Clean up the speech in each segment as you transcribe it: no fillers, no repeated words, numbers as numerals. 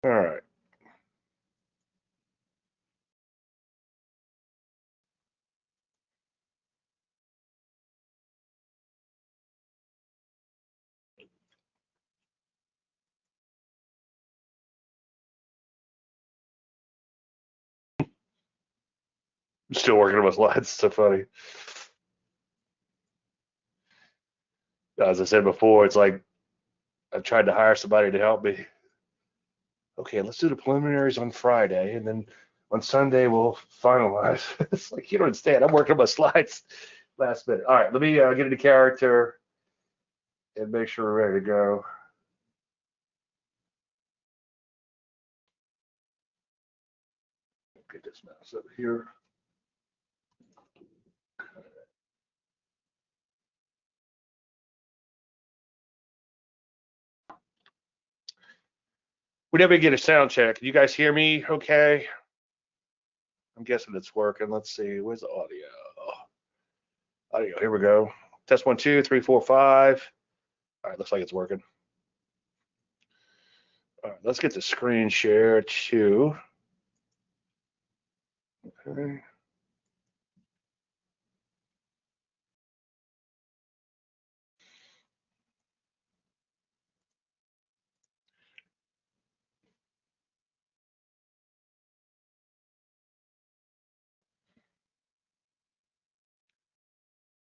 All right. I'm still working on my slides. It's so funny. As I said before, it's like I tried to hire somebody to help me. Okay, let's do the preliminaries on Friday, and then on Sunday we'll finalize. It's like you don't understand. I'm working on my slides last minute. All right, let me get into character and make sure we're ready to go. Get this mouse over here. We never get a sound check. Can you guys hear me okay? I'm guessing it's working. Let's see. Where's the audio? Audio. Here we go. Test 1, 2, 3, 4, 5. All right, looks like it's working. All right, let's get the screen share too. Okay.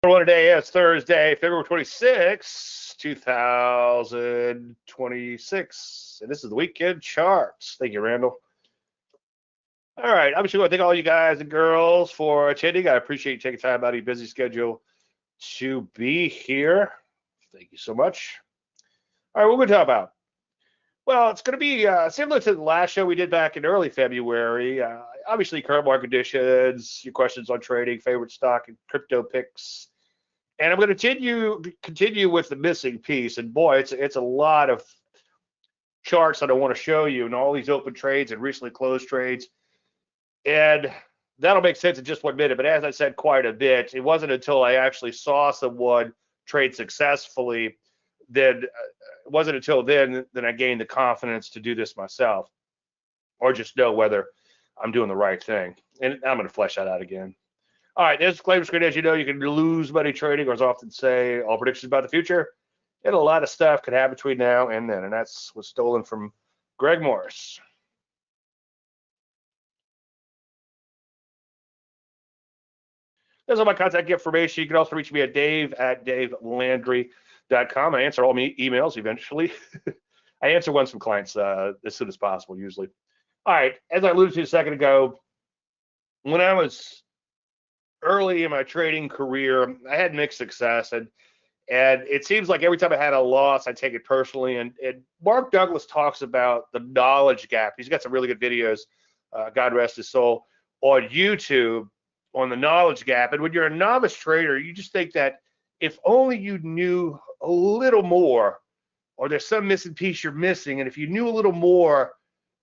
One today, it's Thursday, February 26, 2026. And this is the weekend charts. Thank you, Randall. All right, I'm just going to thank all you guys and girls for attending. I appreciate you taking time out of your busy schedule to be here. Thank you so much. All right, what we're going to talk about? Well, it's going to be similar to the last show we did back in early February. Obviously, current market conditions, your questions on trading, favorite stock, and crypto picks. And I'm going to continue with the missing piece. And boy, it's a lot of charts that I want to show you, and all these open trades and recently closed trades. And that'll make sense in just 1 minute. But as I said quite a bit, it wasn't until I actually saw someone trade successfully then it wasn't until then that I gained the confidence to do this myself, or just know whether I'm doing the right thing. And I'm going to flesh that out again. All right, this disclaimer screen, as you know, you can lose money trading, or as I often say, all predictions about the future. And a lot of stuff could happen between now and then, and that's was stolen from Greg Morris. There's all my contact information. You can also reach me at dave@davelandry.com. I answer all my emails eventually. I answer ones from clients as soon as possible, usually. All right, as I alluded to a second ago, when I was early in my trading career, I had mixed success, and it seems like every time I had a loss, I take it personally. And Mark Douglas talks about the knowledge gap. He's got some really good videos, God rest his soul, on YouTube on the knowledge gap. And when you're a novice trader, you just think that if only you knew a little more, or there's some missing piece you're missing, and if you knew a little more,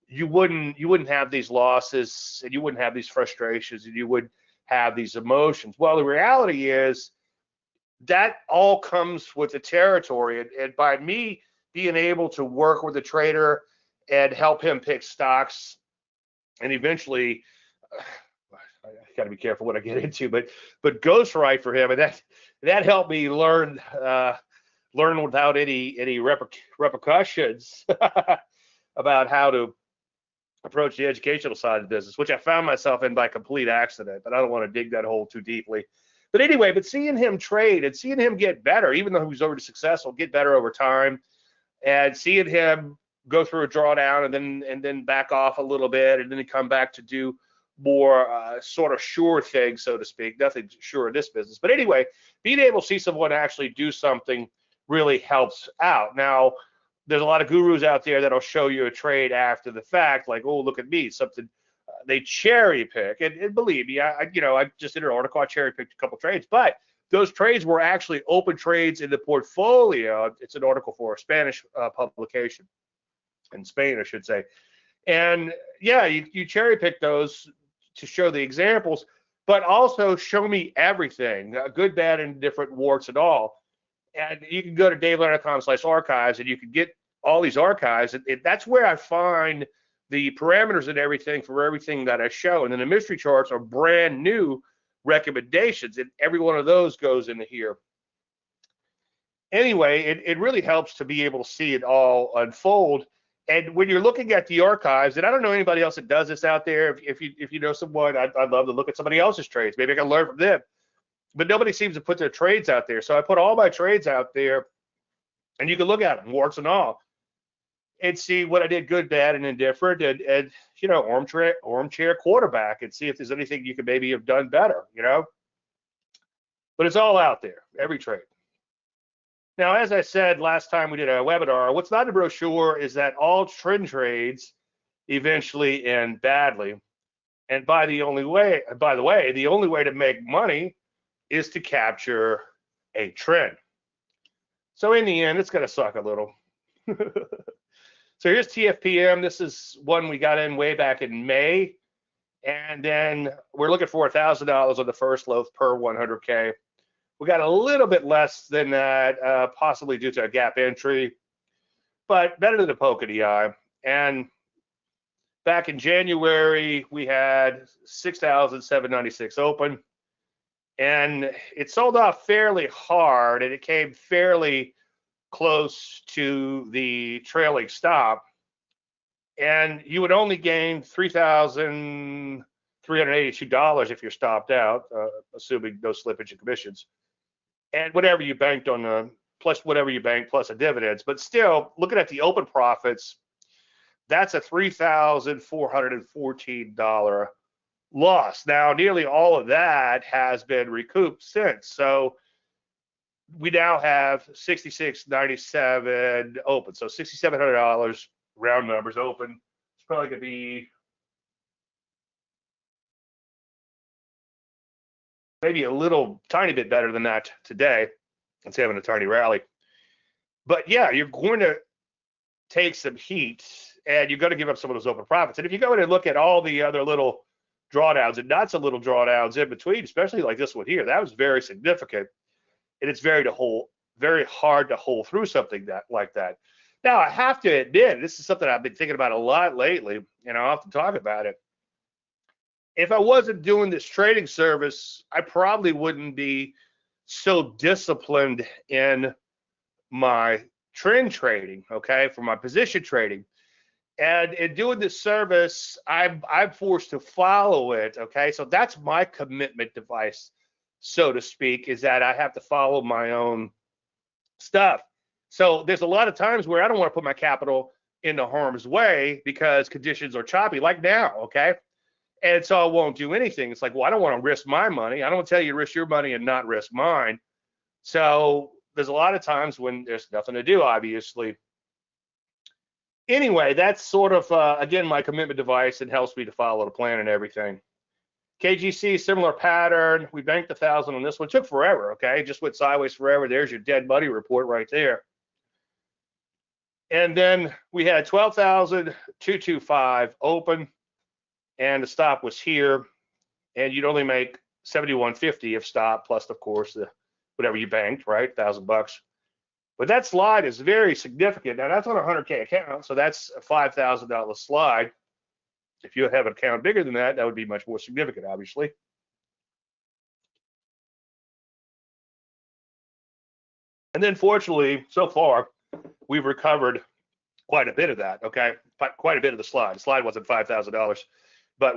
you wouldn't have these losses, and you wouldn't have these frustrations, and you would have these emotions. Well, the reality is that all comes with the territory, and by me being able to work with a trader and help him pick stocks, and eventually I got to be careful what I get into, but ghostwrite for him, and that helped me learn without any repercussions about how to approach the educational side of the business, which I found myself in by complete accident. But I don't want to dig that hole too deeply. But anyway, seeing him trade and seeing him get better, even though he was already successful, get better over time, and seeing him go through a drawdown and then back off a little bit, and then come back to do more sort of sure things, so to speak. Nothing sure in this business. But anyway, being able to see someone actually do something really helps out. Now, there's a lot of gurus out there that'll show you a trade after the fact, like, oh, look at me, something they cherry pick. And believe me, I just did an article, I cherry picked a couple trades, but those trades were actually open trades in the portfolio. It's an article for a Spanish publication, in Spain, I should say. And yeah, you cherry pick those to show the examples, but also show me everything, good, bad, and different, warts and all. And you can go to davelandry.com/archives, and you can get all these archives. And that's where I find the parameters and everything for everything that I show. And then the mystery charts are brand new recommendations, and every one of those goes into here. Anyway, it really helps to be able to see it all unfold. And when you're looking at the archives, and I don't know anybody else that does this out there. If you know someone, I'd love to look at somebody else's trades. Maybe I can learn from them. But nobody seems to put their trades out there. So I put all my trades out there, and you can look at them, warts and all, and see what I did good, bad, and indifferent, and you know, armchair quarterback, and see if there's anything you could maybe have done better, you know. But it's all out there, every trade. Now, as I said last time we did a webinar, what's not in the brochure is that all trend trades eventually end badly. And by the way, the only way to make money is to capture a trend. So in the end, it's going to suck a little. So here's TFPM. This is one we got in way back in May. And then we're looking for $1,000 on the first loaf per 100K. We got a little bit less than that, possibly due to a gap entry, but better than a poke in the eye. And back in January, we had 6,796 open, and it sold off fairly hard, and it came fairly close to the trailing stop. And you would only gain $3,382 if you're stopped out, assuming no slippage and commissions. And whatever you banked on the plus whatever you banked plus the dividends. But still, looking at the open profits, that's a $3,414 loss. Now, nearly all of that has been recouped since. So we now have $66.97 open. So $6,700 round numbers open. It's probably going to be maybe a little tiny bit better than that today. Let's have an tiny rally. But yeah, you're going to take some heat, and you're going to give up some of those open profits. And if you go in and look at all the other little drawdowns and not so little drawdowns in between, especially like this one here, that was very significant. And it's very hard to hold through something like that. Now, I have to admit, this is something I've been thinking about a lot lately, and I often talk about it. If I wasn't doing this trading service, I probably wouldn't be so disciplined in my trend trading, okay, for my position trading. And in doing this service, I'm forced to follow it, okay? So that's my commitment device, so to speak, is that I have to follow my own stuff. So there's a lot of times where I don't want to put my capital into harm's way because conditions are choppy, like now, okay? And so I won't do anything. It's like, well, I don't want to risk my money. I don't want to tell you to risk your money and not risk mine. So there's a lot of times when there's nothing to do, obviously. Anyway, that's sort of, again, my commitment device. It helps me to follow the plan and everything. KGC, similar pattern. We banked 1,000 on this one. It took forever, okay? Just went sideways forever. There's your dead money report right there. And then we had 12,225 open. And the stop was here, and you'd only make $71.50 if stop, plus of course whatever you banked, right, $1,000. But that slide is very significant. Now that's on a 100K account, so that's a $5,000 slide. If you have an account bigger than that, that would be much more significant, obviously. And then fortunately, so far, we've recovered quite a bit of that. Okay, quite a bit of the slide. The slide wasn't $5,000. But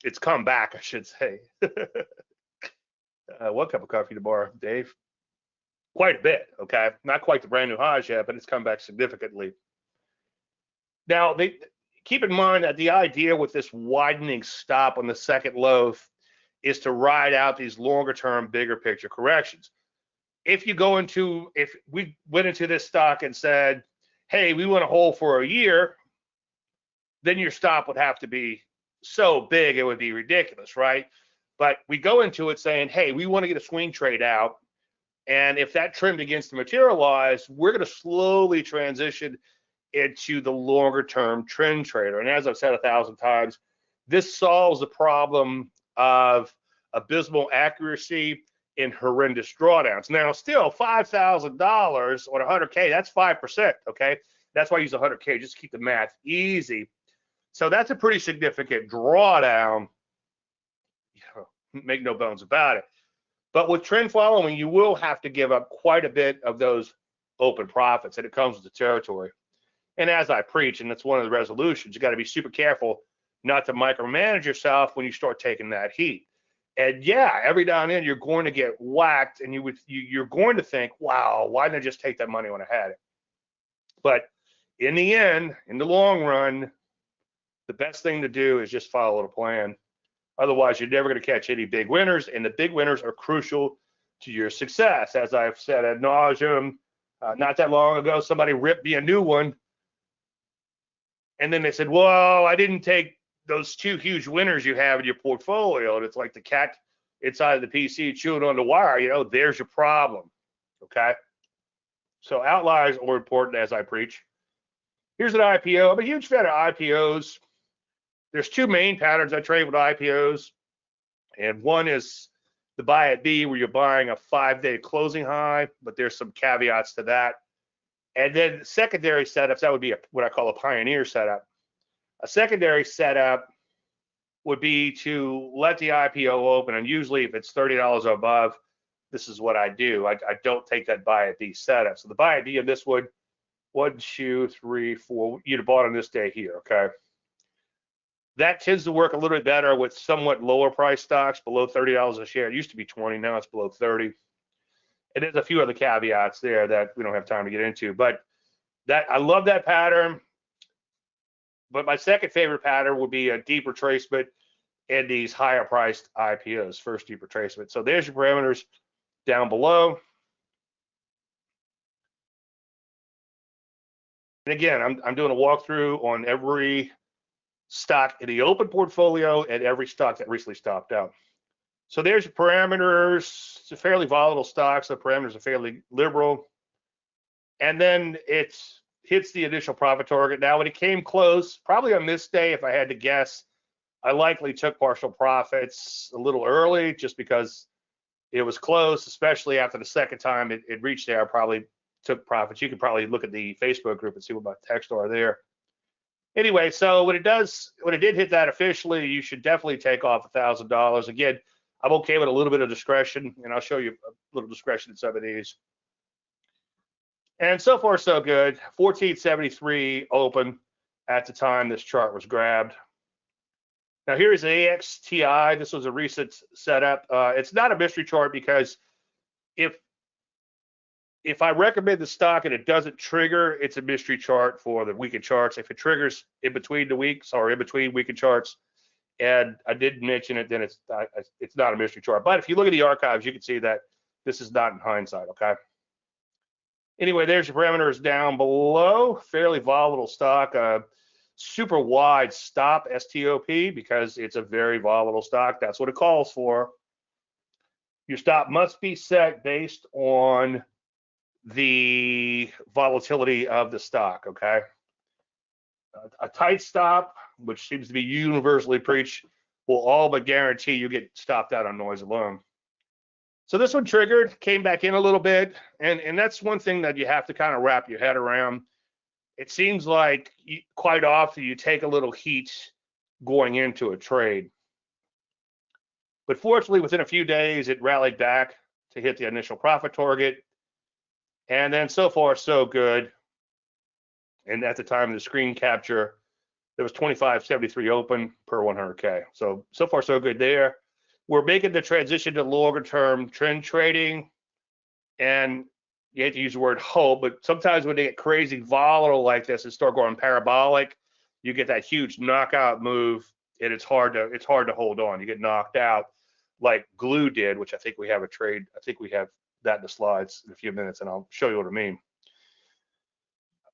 it's come back, I should say. One cup of coffee tomorrow, Dave? Quite a bit, okay? Not quite the brand new highs yet, but it's come back significantly. Now, keep in mind that the idea with this widening stop on the second loaf is to ride out these longer term, bigger picture corrections. If we went into this stock and said, hey, we want to hold for a year, then your stop would have to be so big it would be ridiculous, right? But we go into it saying, hey, we want to get a swing trade out, and if that trend begins to materialize, we're going to slowly transition into the longer term trend trader. And as I've said 1,000 times, this solves the problem of abysmal accuracy in horrendous drawdowns. Now, still $5,000 on 100K, that's 5%, okay? That's why I use 100K, just to keep the math easy. So that's a pretty significant drawdown. Make no bones about it. But with trend following, you will have to give up quite a bit of those open profits, and it comes with the territory. And as I preach, and it's one of the resolutions, you got to be super careful not to micromanage yourself when you start taking that heat. And yeah, every now and then you're going to get whacked, and you're going to think, wow, why didn't I just take that money when I had it? But in the end, in the long run, the best thing to do is just follow the plan. Otherwise, you're never going to catch any big winners, and the big winners are crucial to your success. As I've said ad nauseum, not that long ago, somebody ripped me a new one, and then they said, well, I didn't take those two huge winners you have in your portfolio. And it's like the cat inside of the PC chewing on the wire. You know, there's your problem, okay? So outliers are important, as I preach. Here's an IPO. I'm a huge fan of IPOs. There's two main patterns I trade with IPOs, and one is the buy at B, where you're buying a 5-day closing high, but there's some caveats to that. And then secondary setups, that would be what I call a pioneer setup. A secondary setup would be to let the IPO open, and usually if it's $30 or above, this is what I do. I don't take that buy at B setup. So the buy at B of this would 1, 2, 3, 4, you'd have bought on this day here, okay? That tends to work a little bit better with somewhat lower price stocks below $30 a share. It used to be 20, now it's below 30. And there's a few other caveats there that we don't have time to get into, but that I love that pattern. But my second favorite pattern would be a deep retracement in these higher priced IPOs, first deep retracement. So there's your parameters down below. And again, I'm doing a walkthrough on every stock in the open portfolio and every stock that recently stopped out. So there's your parameters. It's a fairly volatile stock, so parameters are fairly liberal. And then it hits the initial profit target. Now, when it came close, probably on this day, if I had to guess, I likely took partial profits a little early just because it was close, especially after the second time it reached there. I probably took profits. You can probably look at the Facebook group and see what my texts are there. Anyway, so when it did hit that officially, you should definitely take off $1,000. Again, I'm okay with a little bit of discretion, and I'll show you a little discretion in some of these. And so far, so good. 1473 open at the time this chart was grabbed. Now here's AXTI. This was a recent setup. It's not a mystery chart because if I recommend the stock and it doesn't trigger, it's a mystery chart for the weekend charts. If it triggers in between the weeks or in between weekend charts, and I didn't mention it, then it's not a mystery chart. But if you look at the archives, you can see that this is not in hindsight, okay? Anyway, there's your parameters down below. Fairly volatile stock. Super wide stop STOP because it's a very volatile stock. That's what it calls for. Your stop must be set based on the volatility of the stock, okay? A tight stop, which seems to be universally preached, will all but guarantee you get stopped out on noise alone. So this one triggered, came back in a little bit, and that's one thing that you have to kind of wrap your head around. It seems like quite often you take a little heat going into a trade. But fortunately, within a few days, it rallied back to hit the initial profit target. And then so far, so good. And at the time of the screen capture, there was 25.73 open per 100K. So far, so good there. We're making the transition to longer term trend trading. And you hate to use the word hope, but sometimes when they get crazy volatile like this and start going parabolic, you get that huge knockout move, and it's hard to hold on. You get knocked out like glue did, which I think we have a trade. I think we have that in the slides in a few minutes, and I'll show you what I mean.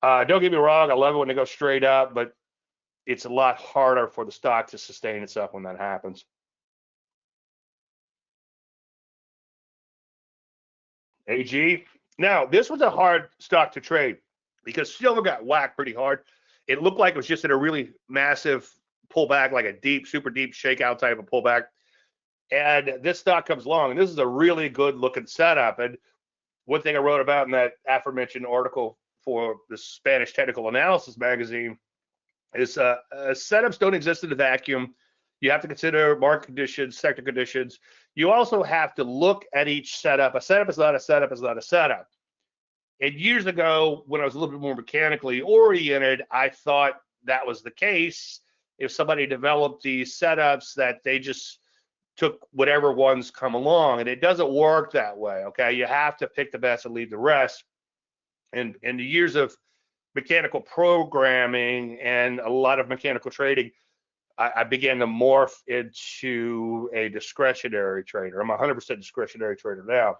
Don't get me wrong, I love it when they go straight up, but it's a lot harder for the stock to sustain itself when that happens. AG. Now, this was a hard stock to trade because silver got whacked pretty hard. It looked like it was just in a really massive pullback, like a deep, super deep shakeout type of pullback. And this stock comes along, and this is a really good looking setup. And one thing I wrote about in that aforementioned article for the Spanish Technical Analysis magazine is setups don't exist in a vacuum. You have to consider market conditions, sector conditions. You also have to look at each setup. A setup is not a setup is not a setup. And years ago, when I was a little bit more mechanically oriented, I thought that was the case. If somebody developed these setups, that they just took whatever ones come along, and it doesn't work that way. Okay, you have to pick the best and leave the rest. And in the years of mechanical programming and a lot of mechanical trading, I began to morph into a discretionary trader. I'm a 100% discretionary trader now.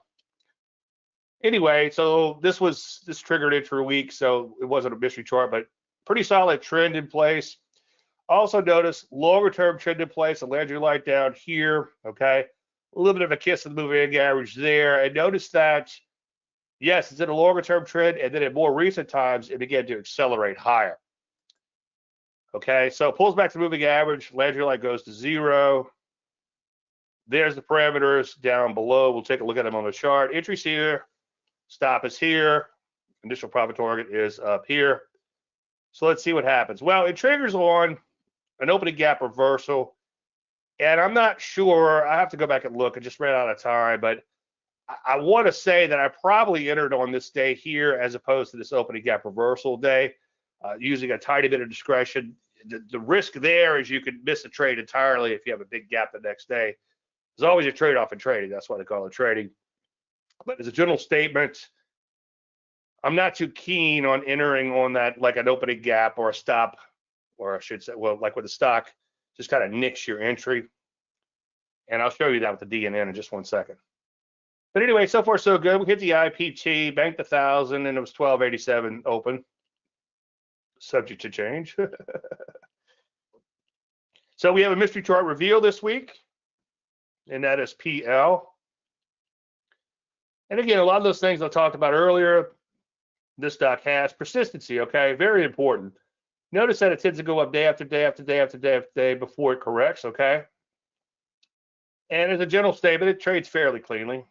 Anyway, so this triggered intra-week, so it wasn't a mystery chart, but pretty solid trend in place. Also notice longer term trend in place, a Landry light down here, okay? A little bit of a kiss of the moving average there. And notice that, yes, it's in a longer term trend, and then in more recent times, it began to accelerate higher. Okay, so pulls back to the moving average, Landry light goes to 0. There's the parameters down below. We'll take a look at them on the chart. Entries here, stop is here, initial profit target is up here. So let's see what happens. Well, it triggers on an opening gap reversal, and I'm not sure, I have to go back and look, I just ran out of time, but I want to say that I probably entered on this day here as opposed to this opening gap reversal day, using a tiny bit of discretion. The risk there is you could miss a trade entirely if you have a big gap the next day. There's always a trade-off in trading. That's why they call it trading. But as a general statement, I'm not too keen on entering on that, like an opening gap or a stop, or I should say, well, like with the stock, just kind of nicks your entry. And I'll show you that with the DNN in just one second. But anyway, so far so good. We hit the IPT, banked 1,000, and it was 1287 open, subject to change. So we have a mystery chart reveal this week, and that is PL. And again, a lot of those things I talked about earlier, this stock has persistency, okay? Very important. Notice that it tends to go up day after day after day after day after day before it corrects, okay? And as a general statement, it trades fairly cleanly.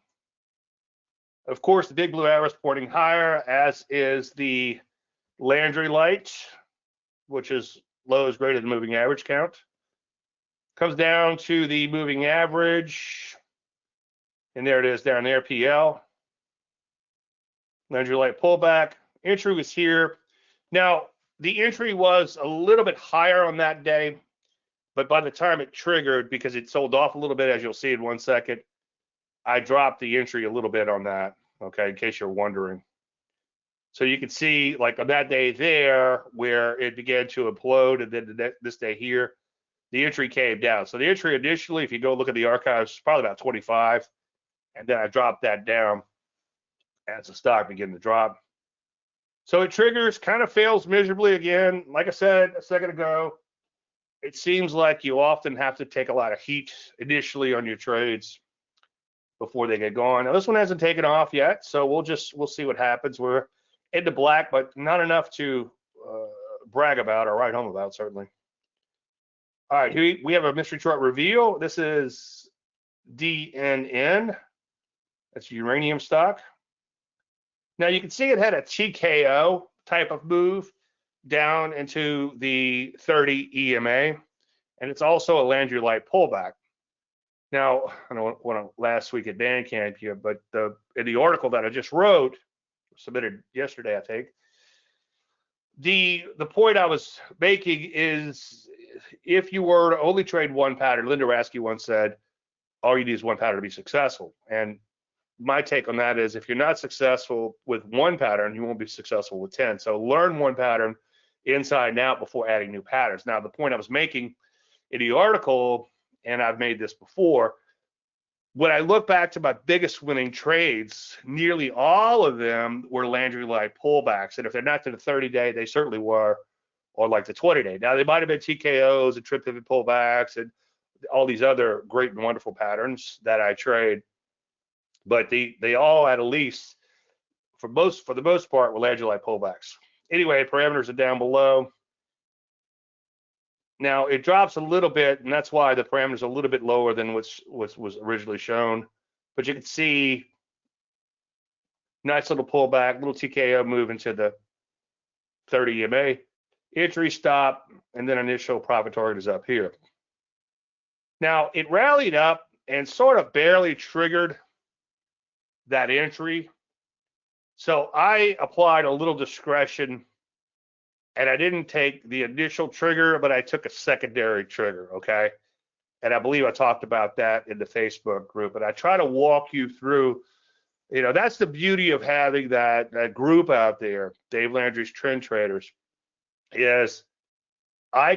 Of course, the big blue arrow is pointing higher, as is the Landry light, which is low is greater than moving average count. Comes down to the moving average, and there it is down there, PL. Landry light pullback. Entry was here. Now, the entry was a little bit higher on that day, but by the time it triggered, because it sold off a little bit, as you'll see in 1 second, I dropped the entry a little bit on that, okay, in case you're wondering. So you can see, like on that day there, where it began to implode, and then this day here, the entry came down. So the entry initially, if you go look at the archives, is probably about 25, and then I dropped that down as the stock began to drop. So it triggers, kind of fails miserably again. Like I said a second ago, it seems like you often have to take a lot of heat initially on your trades before they get going. Now this one hasn't taken off yet, so we'll see what happens. We're into black, but not enough to brag about or write home about, certainly. All right, here we have a mystery chart reveal. This is DNN. That's uranium stock. Now you can see it had a TKO type of move down into the 30 EMA, and it's also a Landry light pullback. Now, I don't want to last week at Bandcamp here, but in the article that I just wrote, submitted yesterday, I think, the point I was making is, if you were to only trade one pattern, Linda Rasky once said, all you need is one pattern to be successful. And my take on that is, if you're not successful with one pattern, you won't be successful with 10. So learn one pattern inside and out before adding new patterns. Now, the point I was making in the article, and I've made this before, when I look back to my biggest winning trades, nearly all of them were Landry light pullbacks. And if they're not to the 30-day, they certainly were, or like the 20-day. Now, they might have been TKOs and trip pivot pullbacks and all these other great and wonderful patterns that I trade, but they all at least, for the most part, were Landry light pullbacks. Anyway, parameters are down below. Now it drops a little bit, and that's why the parameters are a little bit lower than what was originally shown. But you can see nice little pullback, little TKO move into the 30 EMA, entry stop, and then initial profit target is up here. Now, it rallied up and sort of barely triggered that entry. So I applied a little discretion, and I didn't take the initial trigger, but I took a secondary trigger, okay? And I believe I talked about that in the Facebook group. And I try to walk you through, that's the beauty of having that group out there, Dave Landry's Trend Traders, is I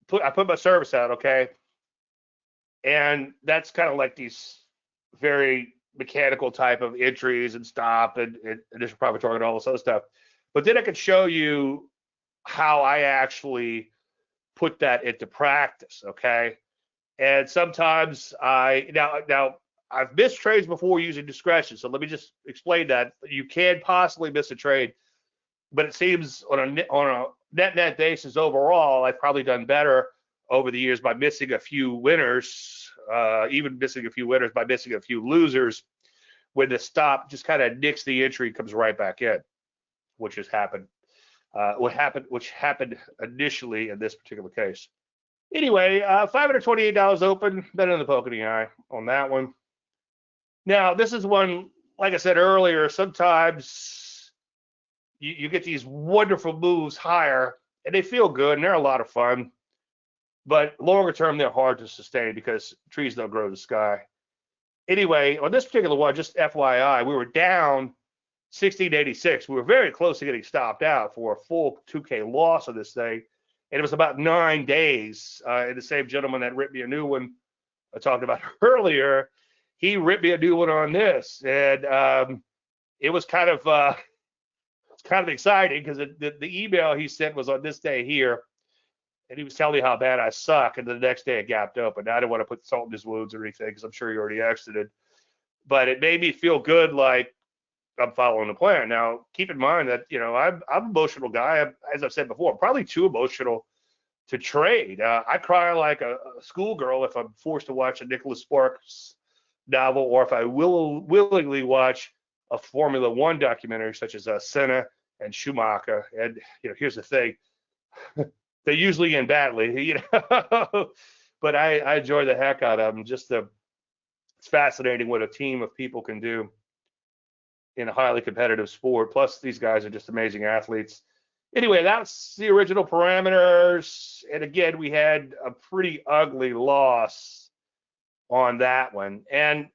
put my service out, okay? And that's kind of like these very mechanical type of entries and stop and initial profit target and all this other stuff. But then I could show you how I actually put that into practice, okay? And sometimes now I've missed trades before using discretion, so let me just explain that. You can possibly miss a trade, but it seems on a net basis overall, I've probably done better over the years by missing a few winners, even missing a few winners by missing a few losers, when the stop just kind of nicks the entry, comes right back in, which has happened. Which happened initially in this particular case. Anyway, $528 open, better than the poke in the eye on that one. Now, this is one, like I said earlier, sometimes you get these wonderful moves higher, and they feel good, and they're a lot of fun. But longer term, they're hard to sustain because trees don't grow to the sky. Anyway, on this particular one, just FYI, we were down 1686. We were very close to getting stopped out for a full 2K loss of this thing. And it was about 9 days. And the same gentleman that ripped me a new one I talked about earlier, he ripped me a new one on this. And it was kind of exciting because the email he sent was on this day here. And he was telling me how bad I suck. And the next day it gapped open. Now, I didn't want to put salt in his wounds or anything because I'm sure he already exited. But it made me feel good, like I'm following the plan. Now, keep in mind that, I'm an emotional guy. As I've said before, I'm probably too emotional to trade. I cry like a schoolgirl if I'm forced to watch a Nicholas Sparks novel, or if I willingly watch a Formula One documentary such as Senna and Schumacher. And, here's the thing. They usually end badly, but I enjoy the heck out of them. It's fascinating what a team of people can do in a highly competitive sport. Plus, these guys are just amazing athletes. Anyway, that's the original parameters. And again, we had a pretty ugly loss on that one. And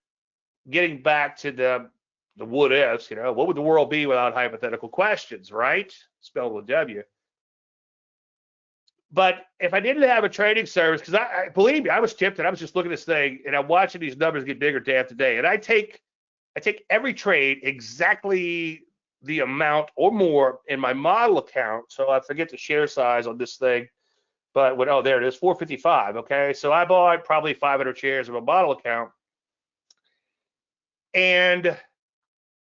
getting back to the what ifs, what would the world be without hypothetical questions, right? Spelled with W. But if I didn't have a trading service, because I believe me, I was tipped, and I was just looking at this thing, and I'm watching these numbers get bigger day after day. And I take every trade exactly the amount or more in my model account. So I forget the share size on this thing, but there it is, 455. Okay, so I bought probably 500 shares of a model account, and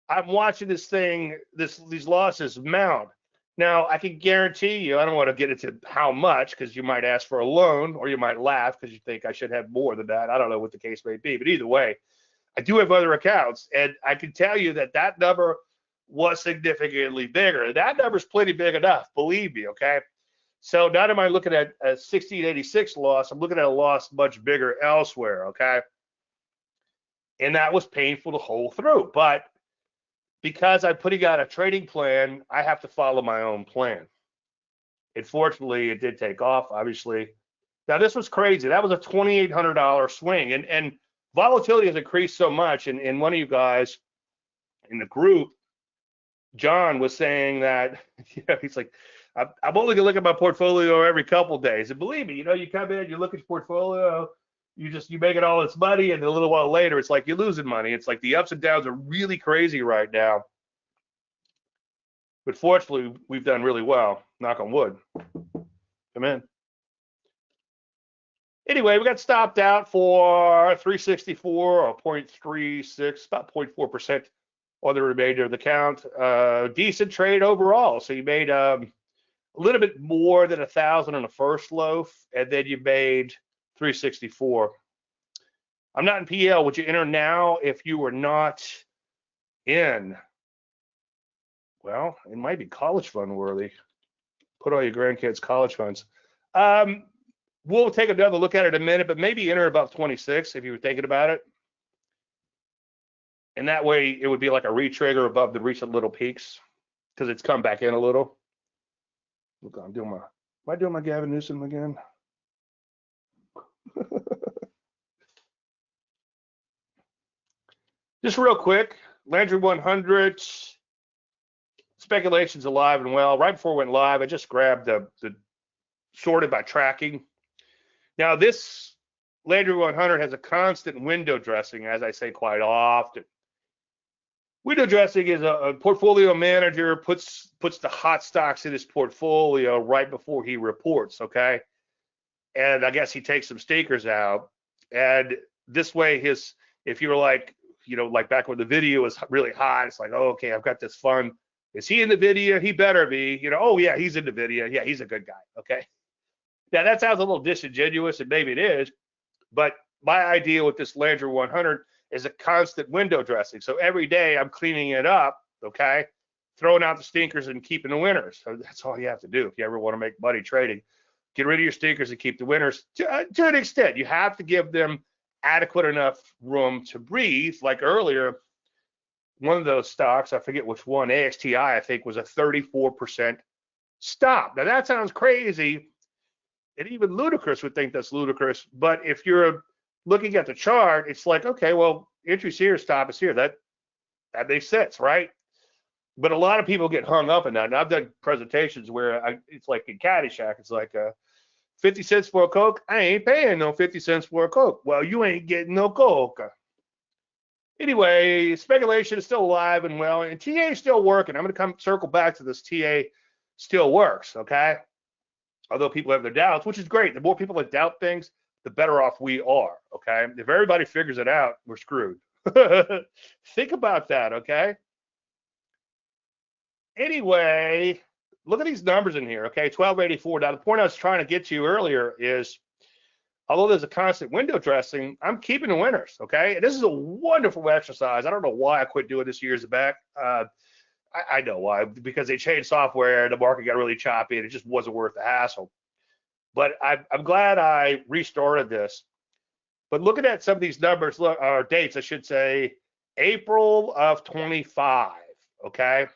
I'm watching this thing, these losses mount. Now, I can guarantee you, I don't want to get into how much, because you might ask for a loan, or you might laugh because you think I should have more than that. I don't know what the case may be, but either way, I do have other accounts, and I can tell you that number was significantly bigger. That number's plenty big enough, believe me, okay? So not am I looking at a 1686 loss, I'm looking at a loss much bigger elsewhere, okay? And that was painful to hold through, but because I'm putting out a trading plan, I have to follow my own plan. And fortunately, it did take off, obviously. Now, this was crazy. That was a $2,800 swing. And volatility has increased so much. And one of you guys in the group, John, was saying that, he's like, I'm only going to look at my portfolio every couple of days. And believe me, you come in, you look at your portfolio, you make it all its money, and a little while later, it's like you're losing money. It's like the ups and downs are really crazy right now. But fortunately, we've done really well. Knock on wood. Come in. Anyway, we got stopped out for 364 or 0.36, about 0.4% on the remainder of the count. Decent trade overall. So you made a little bit more than 1,000 on the first loaf, and then you made 364. I'm not in PL. Would you enter now if you were not in Well, it might be college fund worthy. Put all your grandkids' college funds. Um, we'll take another look at it in a minute, but maybe enter above 26 if you were thinking about it. And that way it would be like a retrigger above the recent little peaks because it's come back in a little. Look, am I doing my Gavin Newsom again? Just real quick, Landry 100, speculation's alive and well. Right before it went live, I just grabbed the sorted by tracking. Now this Landry 100 has a constant window dressing, as I say quite often. Window dressing is a portfolio manager puts the hot stocks in his portfolio right before he reports, okay? And I guess he takes some stinkers out. And this way, if you're like, like back when the video was really hot, it's like, oh, okay, I've got this fund. Is he in the video? He better be. Oh yeah, he's in the video. Yeah, he's a good guy. Okay. Now that sounds a little disingenuous, and maybe it is, but my idea with this Landry 100 is a constant window dressing. So every day I'm cleaning it up, okay, throwing out the stinkers and keeping the winners. So that's all you have to do if you ever want to make money trading. Get rid of your stinkers and keep the winners to an extent. You have to give them adequate enough room to breathe. Like earlier, one of those stocks, I forget which one, AXTI, I think, was a 34% stop. Now that sounds crazy, and even ludicrous would think that's ludicrous. But if you're looking at the chart, it's like, okay, well, entry's here, stop is here. That makes sense, right? But a lot of people get hung up in that. And I've done presentations where it's like in Caddyshack, it's like 50 cents for a Coke. I ain't paying no 50 cents for a Coke. Well, you ain't getting no Coke. Anyway, speculation is still alive and well, and TA is still working. I'm going to circle back to this. TA still works, okay? Although people have their doubts, which is great. The more people that doubt things, the better off we are, okay? If everybody figures it out, we're screwed. Think about that, okay? Anyway, look at these numbers in here, okay? 1284. Now, the point I was trying to get to earlier is, although there's a constant window dressing, I'm keeping the winners, okay? And this is a wonderful exercise. I don't know why I quit doing this years back. I know why, because they changed software, the market got really choppy, and it just wasn't worth the hassle. But I'm glad I restarted this. But looking at some of these numbers, or dates, I should say, April of 25, okay?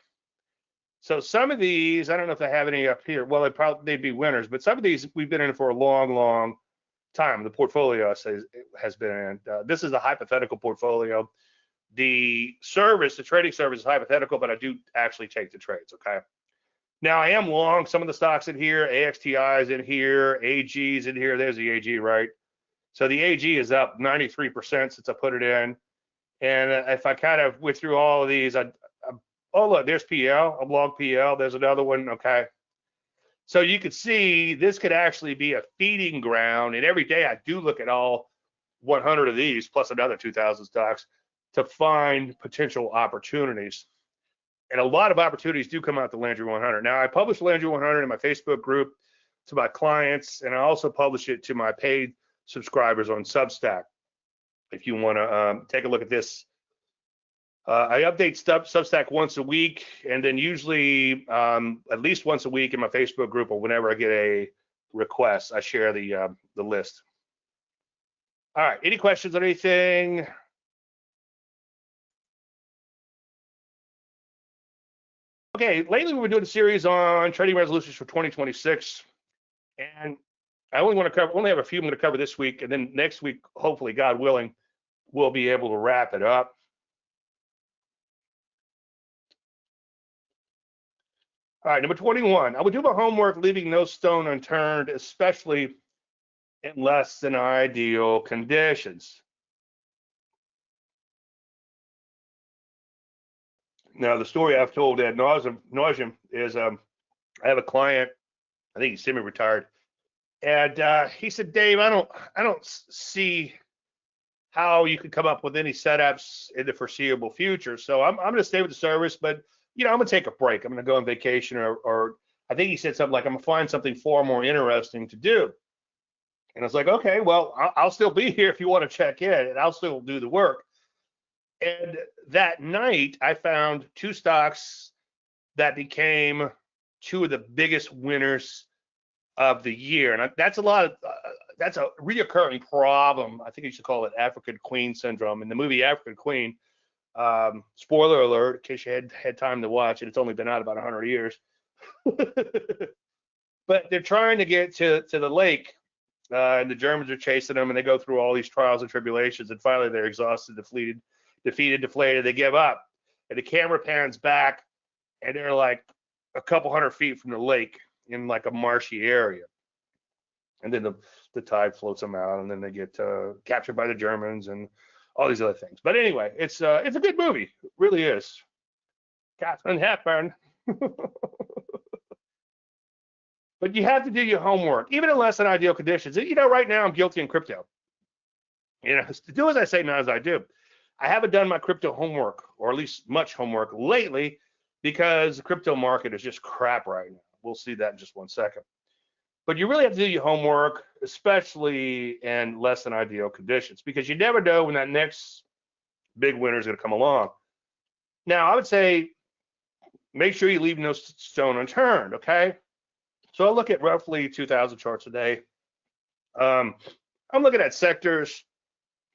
So some of these, I don't know if they have any up here. Well, they'd be winners, but some of these we've been in for a long, long time. The portfolio has been in. This is a hypothetical portfolio. The trading service is hypothetical, but I do actually take the trades, okay? Now, I am long some of the stocks in here. AXTI is in here. AG is in here. There's the AG, right? So the AG is up 93% since I put it in. And if I kind of went through all of these, oh, look, there's PL. I'm long PL. There's another one, okay? So you could see this could actually be a feeding ground. And every day I do look at all 100 of these, plus another 2,000 stocks, to find potential opportunities. And a lot of opportunities do come out the Landry 100. Now, I publish Landry 100 in my Facebook group to my clients, and I also publish it to my paid subscribers on Substack. If you want to take a look at this, I update Substack once a week, and then usually at least once a week in my Facebook group, or whenever I get a request, I share the list. All right, any questions on anything? Okay, lately we've been doing a series on trading resolutions for 2026, and I only have a few I'm going to cover this week, and then next week, hopefully, God willing, we'll be able to wrap it up. All right, number 21. I would do my homework, leaving no stone unturned, especially in less than ideal conditions. Now, the story I've told ad nauseum is I have a client, I think he's semi-retired, and he said, Dave, I don't see how you could come up with any setups in the foreseeable future. So I'm going to stay with the service, but I'm going to take a break. I'm going to go on vacation, or I think he said something like, I'm going to find something far more interesting to do. And I was like, okay, well, I'll still be here if you want to check in, and I'll still do the work. And that night, I found two stocks that became two of the biggest winners of the year. And that's a lot of that's a reoccurring problem. I think you should call it African Queen syndrome. In the movie African Queen, spoiler alert, in case you had time to watch it, it's only been out about 100 years. But they're trying to get to the lake, and the Germans are chasing them, and they go through all these trials and tribulations, and finally they're exhausted, defeated, deflated. They give up, and the camera pans back, and they're like a couple hundred feet from the lake in like a marshy area, and then the tide floats them out, and then they get captured by the Germans and all these other things. But anyway, it's a good movie, it really is. Catherine Hepburn. But you have to do your homework, even in less than ideal conditions. You know, right now I'm guilty in crypto. You know, do as I say, not as I do. I haven't done my crypto homework, or at least much homework lately, because the crypto market is just crap right now. We'll see that in just one second. But you really have to do your homework, especially in less than ideal conditions, because you never know when that next big winner is going to come along. Now, I would say make sure you leave no stone unturned, okay? So I look at roughly 2,000 charts a day. I'm looking at sectors,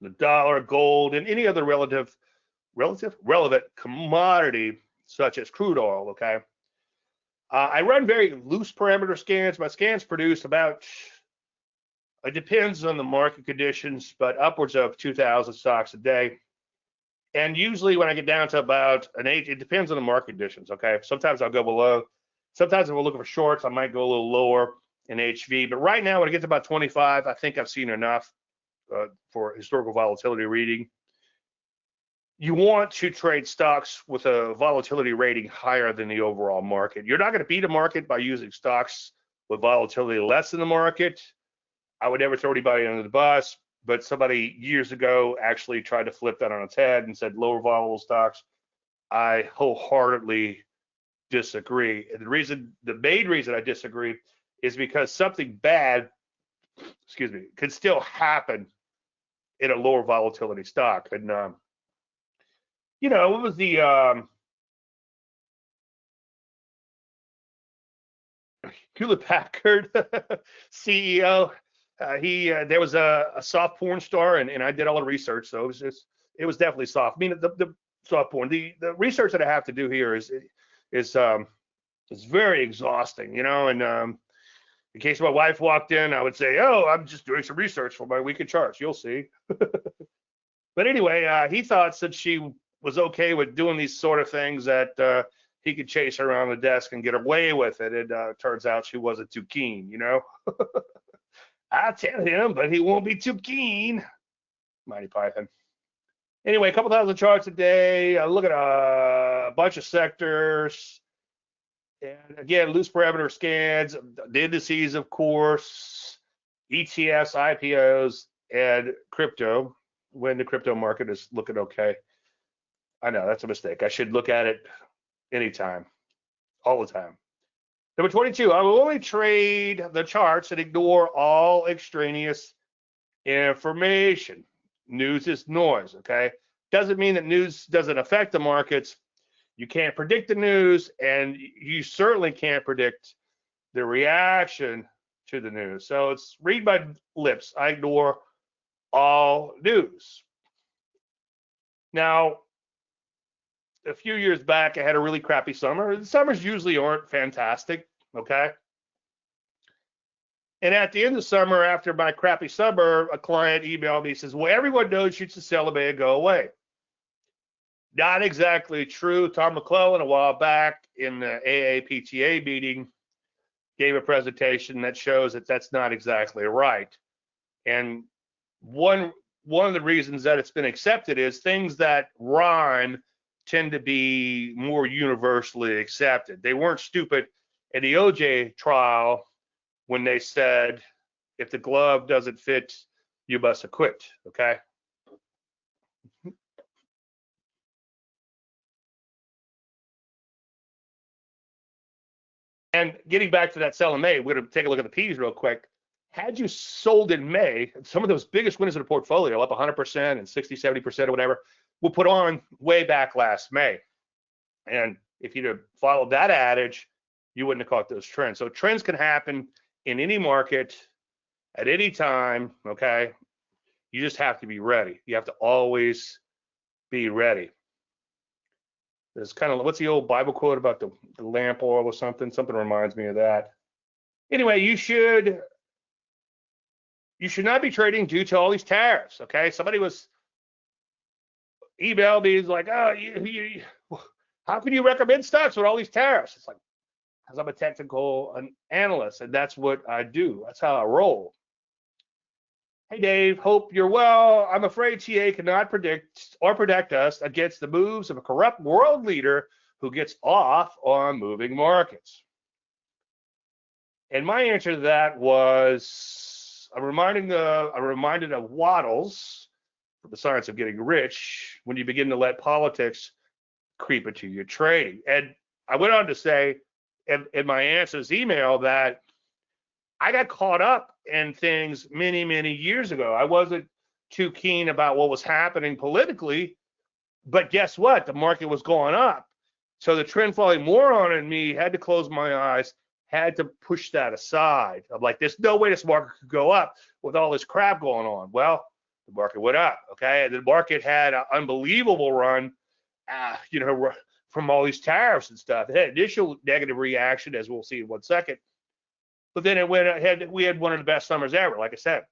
the dollar, gold, and any other relevant commodity such as crude oil, okay? I run very loose parameter scans. My scans produce about, it depends on the market conditions, but upwards of 2,000 stocks a day. And usually when I get down to about an 8, it depends on the market conditions, okay? Sometimes I'll go below. Sometimes if we're looking for shorts, I might go a little lower in HV. But right now, when I get to about 25, I think I've seen enough for historical volatility reading. You want to trade stocks with a volatility rating higher than the overall market. You're not going to beat a market by using stocks with volatility less than the market. I would never throw anybody under the bus, but somebody years ago actually tried to flip that on its head and said lower volatile stocks. I wholeheartedly disagree. And the main reason I disagree is because something bad, could still happen in a lower volatility stock. And you know, what was the Hewlett Packard CEO? There was a soft porn star, and I did all the research, so it was definitely soft. I mean, the soft porn. The research that I have to do here is very exhausting, you know. And in case my wife walked in, I would say, "Oh, I'm just doing some research for my weekend charts. You'll see." But anyway, he thought since she was okay with doing these sort of things that he could chase her around the desk and get away with it. It turns out she wasn't too keen, you know. I tell him, but he won't be too keen. Mighty Python. Anyway, a couple thousand charts a day. I look at a bunch of sectors. And again, loose parameter scans, the indices, of course, ETFs, IPOs, and crypto when the crypto market is looking okay. I know that's a mistake. I should look at it anytime, all the time. Number 22, I will only trade the charts and ignore all extraneous information. News is noise, okay? Doesn't mean that news doesn't affect the markets. You can't predict the news, and you certainly can't predict the reaction to the news. So it's read my lips. I ignore all news. Now, a few years back, I had a really crappy summer. The summers usually aren't fantastic, okay? And at the end of summer, after my crappy summer, a client emailed me and says, well, everyone knows you should sell and go away. Not exactly true. Tom McClellan, a while back in the AAPTA meeting, gave a presentation that shows that that's not exactly right. And one of the reasons that it's been accepted is things that rhyme tend to be more universally accepted. They weren't stupid in the OJ trial when they said, if the glove doesn't fit, you must acquit, okay? And getting back to that sell in May, we're going to take a look at the P's real quick. Had you sold in May, some of those biggest winners of the portfolio, up 100% and 60, 70% or whatever, were put on way back last May. And if you'd have followed that adage, you wouldn't have caught those trends. So trends can happen in any market at any time, okay? You just have to be ready. You have to always be ready. There's kind of, what's the old Bible quote about the lamp oil or something? Something reminds me of that. Anyway, you should not be trading due to all these tariffs, okay? Somebody was emailed me, he's like, oh, how can you recommend stocks with all these tariffs? It's like, because I'm a technical analyst, and that's what I do. That's how I roll. Hey, Dave, hope you're well. I'm afraid TA cannot predict or protect us against the moves of a corrupt world leader who gets off on moving markets. And my answer to that was, I'm reminded of Waddles, The Science of Getting Rich, when you begin to let politics creep into your trading. And I went on to say in my answers email that I got caught up in things many, many years ago. I wasn't too keen about what was happening politically, but guess what? The market was going up. So the trend following moron in me had to close my eyes, had to push that aside. I'm like, there's no way this market could go up with all this crap going on. Well, the market went up, okay? And the market had an unbelievable run, from all these tariffs and stuff. It had initial negative reaction, as we'll see in 1 second. But then it went ahead. We had one of the best summers ever, like I said.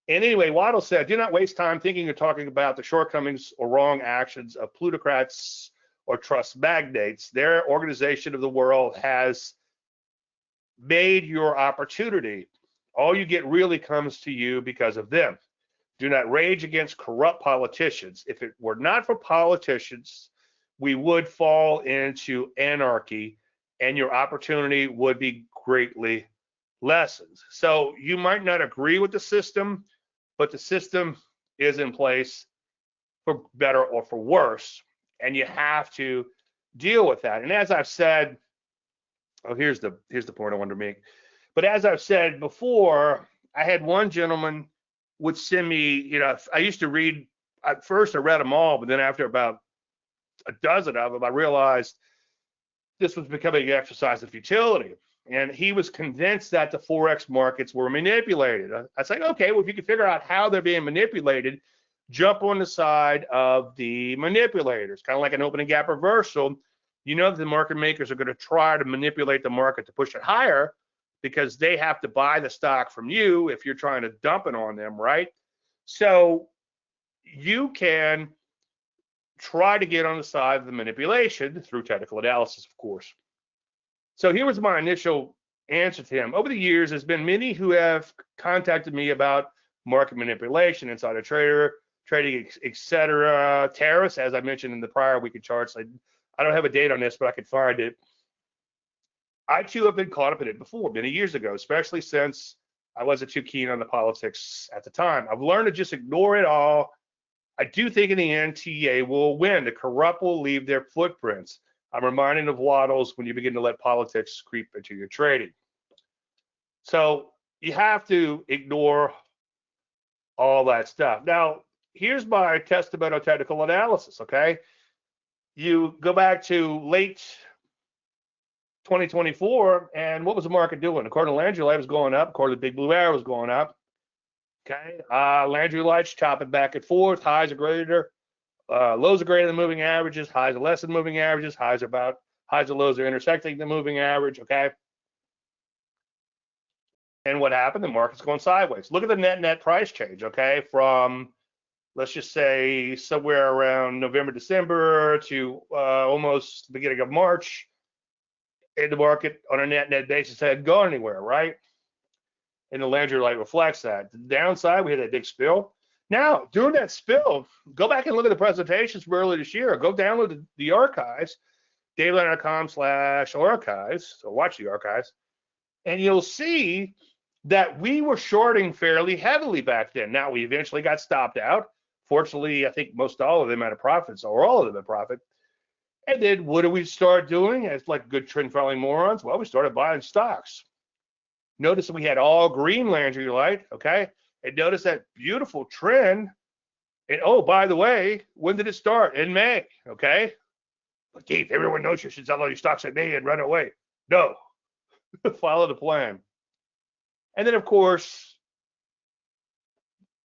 And anyway, Waddle said, do not waste time thinking or talking about the shortcomings or wrong actions of plutocrats or trust magnates. Their organization of the world has made your opportunity. All you get really comes to you because of them. Do not rage against corrupt politicians. If it were not for politicians, we would fall into anarchy, and your opportunity would be greatly lessened. So you might not agree with the system, but the system is in place for better or for worse, and you have to deal with that. And as I've said, here's the point I wanted to make. But as I've said before, I had one gentleman would send me, I used to read, at first I read them all, but then after about a dozen of them, I realized this was becoming an exercise of futility. And he was convinced that the Forex markets were manipulated. I said, okay, well, if you can figure out how they're being manipulated, jump on the side of the manipulators, kind of like an opening gap reversal. You know that the market makers are going to try to manipulate the market to push it higher because they have to buy the stock from you if you're trying to dump it on them, right? So you can try to get on the side of the manipulation through technical analysis, of course. So here was my initial answer to him. Over the years, there's been many who have contacted me about market manipulation, insider trader, trading, etc. Tariffs, as I mentioned in the prior weekly charts. I don't have a date on this, but I could find it. I too have been caught up in it before, many years ago, especially since I wasn't too keen on the politics at the time. I've learned to just ignore it all. I do think in the end, TA will win. The corrupt will leave their footprints. I'm reminded of Waddles when you begin to let politics creep into your trading. So you have to ignore all that stuff. Now, here's my testament on technical analysis, okay? You go back to late 2024, and what was the market doing? According to Landry, it was going up. According to the Big Blue Arrow, was going up. Okay, Landry lights chopping back and forth. Highs are greater, lows are greater than moving averages. Highs are less than moving averages. Highs and lows are intersecting the moving average. Okay, and what happened? The market's going sideways. Look at the net price change. Okay, from let's just say somewhere around November, December to almost the beginning of March, and the market on a net basis hadn't gone anywhere, right? And the Landry light reflects that. The downside, we had that big spill. Now, during that spill, go back and look at the presentations from earlier this year. Go download the archives, davelandry.com/archives, or watch the archives, and you'll see that we were shorting fairly heavily back then. Now, we eventually got stopped out. Fortunately, I think most all of them had a profit, or all of them had profit. And then what do we start doing as like good trend following morons? Well, we started buying stocks. Notice that we had all green Landry light, okay? And notice that beautiful trend. And oh, by the way, when did it start? In May, okay? Keith, everyone knows you should sell all your stocks at me and run away. No, follow the plan. And then, of course,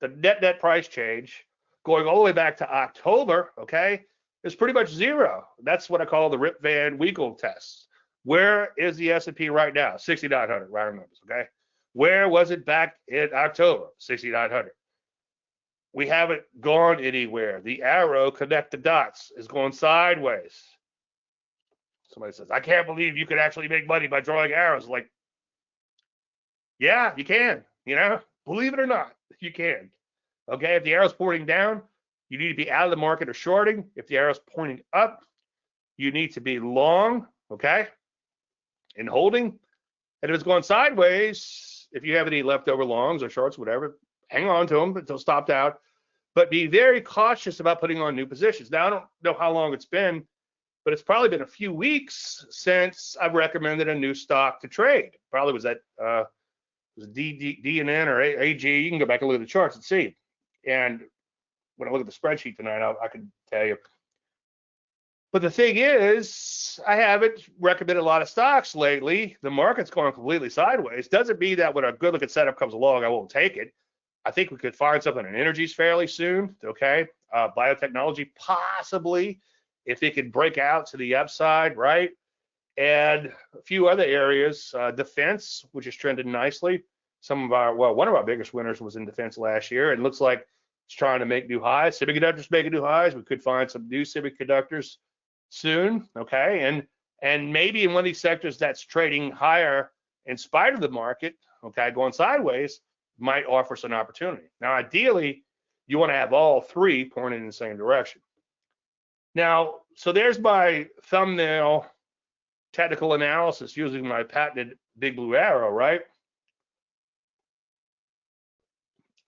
the net price change going all the way back to October, okay, is pretty much zero. That's what I call the Rip Van Winkle test. Where is the S&P right now? 6,900, round numbers, okay? Where was it back in October? 6,900. We haven't gone anywhere. The arrow, connect the dots, is going sideways. Somebody says, I can't believe you could actually make money by drawing arrows. Like, yeah, you can, believe it or not, you can. Okay, if the arrow's pointing down, you need to be out of the market or shorting. If the arrow's pointing up, you need to be long, okay, and holding. And if it's going sideways, if you have any leftover longs or shorts, whatever, hang on to them until stopped out. But be very cautious about putting on new positions. Now, I don't know how long it's been, but it's probably been a few weeks since I've recommended a new stock to trade. Probably was that was D&N or AG. You can go back and look at the charts and see. And when I look at the spreadsheet tonight, I can tell you. But the thing is, I haven't recommended a lot of stocks lately. The market's going completely sideways. Doesn't mean that when a good looking setup comes along, I won't take it. I think we could find something in energies fairly soon, okay? Biotechnology, possibly, if it could break out to the upside, right? And a few other areas, defense, which has trended nicely. One of our biggest winners was in defense last year. It looks like it's trying to make new highs. Semiconductors making new highs. We could find some new semiconductors soon, okay? And maybe in one of these sectors that's trading higher in spite of the market, okay, going sideways, might offer us an opportunity. Now, ideally, you want to have all three pointing in the same direction. Now, so there's my thumbnail technical analysis using my patented big blue arrow, right?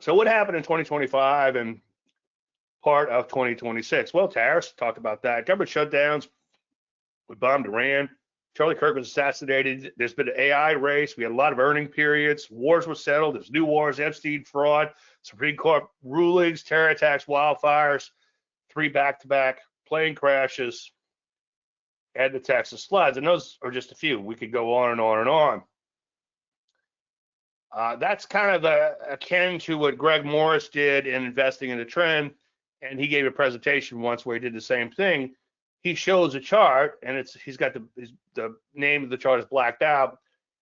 So what happened in 2025 and part of 2026? Well, tariffs, talked about that. Government shutdowns, we bombed Iran. Charlie Kirk was assassinated. There's been an AI race. We had a lot of earning periods. Wars were settled. There's new wars, Epstein fraud, Supreme Court rulings, terror attacks, wildfires, 3 back-to-back plane crashes, and the Texas floods. And those are just a few. We could go on and on and on. That's kind of akin to what Greg Morris did in investing in the trend. And he gave a presentation once where he did the same thing. He shows a chart, and he's got the name of the chart is blacked out,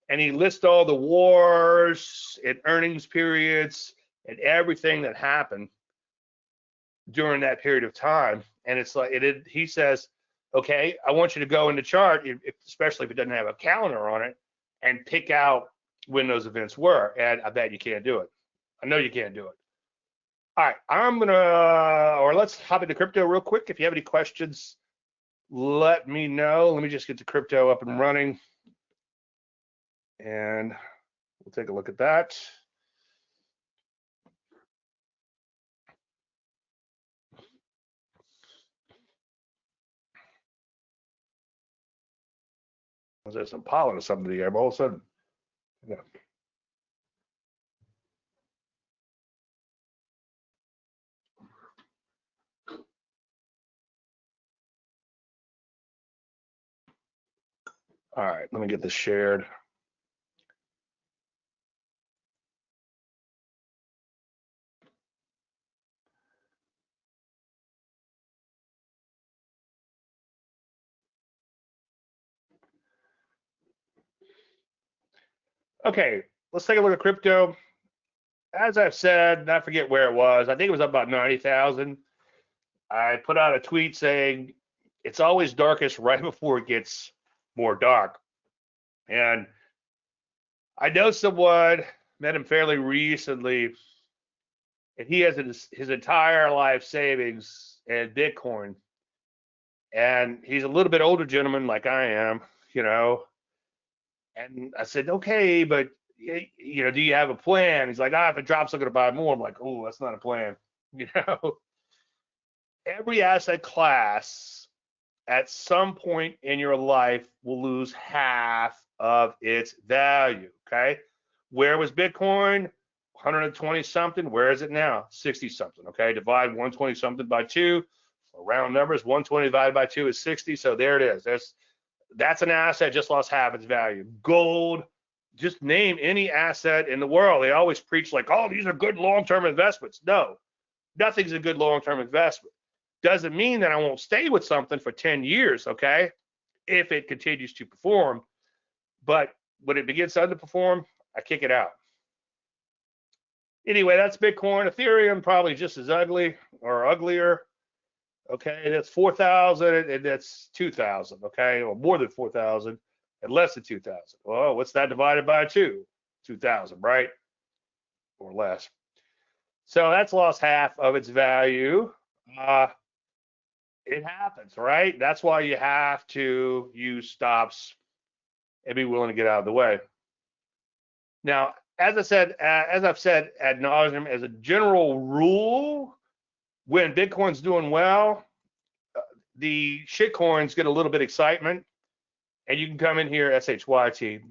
and he lists all the wars and earnings periods and everything that happened during that period of time. And it's like he says, okay, I want you to go in the chart, especially if it doesn't have a calendar on it, and pick out when those events were. And I bet you can't do it. I know you can't do it. All right, let's hop into crypto real quick. If you have any questions, let me know. Let me just get the crypto up and running, and we'll take a look at that. There's some pollen or something in the air, all of a sudden. Yeah. All right, let me get this shared. Okay, let's take a look at crypto. As I've said, I forget where it was. I think it was up about 90,000. I put out a tweet saying it's always darkest right before it gets more dark. And I know someone, met him fairly recently, and he has his entire life savings in Bitcoin. And he's a little bit older gentleman like I am, And I said, okay, but do you have a plan? He's like, if it drops, I'm going to buy more. I'm like, oh, that's not a plan. Every asset class at some point in your life will lose half of its value, okay? Where was Bitcoin? 120 something. Where is it now? 60 something, okay? Divide 120 something by 2, round numbers, 120 divided by 2 is 60. So there it is. That's an asset just lost half its value. Gold, just name any asset in the world. They always preach like, oh, these are good long-term investments. No, nothing's a good long-term investment. Doesn't mean that I won't stay with something for 10 years, okay, if it continues to perform. But when it begins to underperform, I kick it out. Anyway, that's Bitcoin. Ethereum, probably just as ugly or uglier. Okay, that's 4,000 and that's 2,000. Okay, or more than 4,000 and less than 2,000. Well, what's that divided by 2? 2,000, right? Or less. So that's lost half of its value. It happens, right? That's why you have to use stops and be willing to get out of the way. Now, as I've said ad nauseum, as a general rule, when Bitcoin's doing well, the shit coins get a little bit of excitement, and you can come in here, SHYT,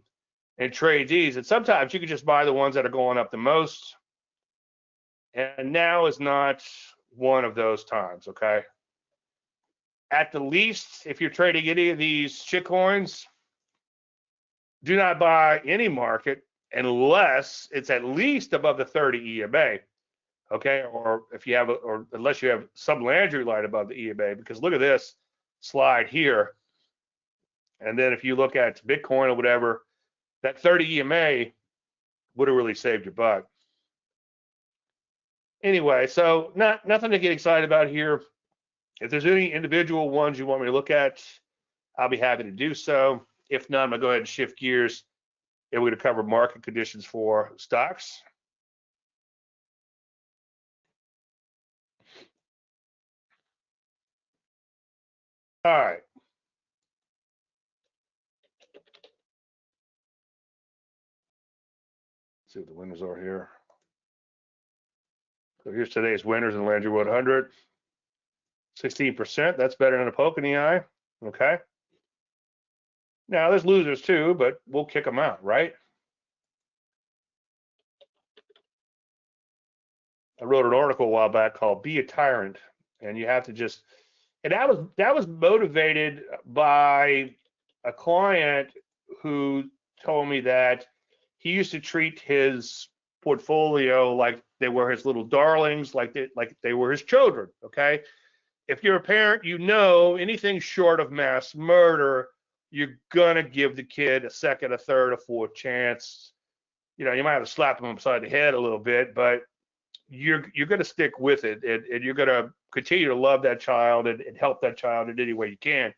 and trade these. And sometimes you can just buy the ones that are going up the most. And now is not one of those times, okay? At the least, if you're trading any of these shit coins, do not buy any market unless it's at least above the 30 EMA, okay? Or if you have, or unless you have some Landry line above the EMA, because look at this slide here. And then if you look at Bitcoin or whatever, that 30 EMA would have really saved your butt. Anyway, so nothing to get excited about here. If there's any individual ones you want me to look at, I'll be happy to do so. If not, I'm gonna go ahead and shift gears and we're gonna cover market conditions for stocks. All right. Let's see what the winners are here. So here's today's winners in Landry 100. 16%, that's better than a poke in the eye, okay? Now, there's losers too, but we'll kick them out, right? I wrote an article a while back called Be a Tyrant, and you have to just, and that was motivated by a client who told me that he used to treat his portfolio like they were his little darlings, like they were his children, okay? If you're a parent, you know anything short of mass murder, you're gonna give the kid a second, a third, a fourth chance. You know, you might have to slap them upside the head a little bit, but you're gonna stick with it, and you're gonna continue to love that child and help that child in any way you can.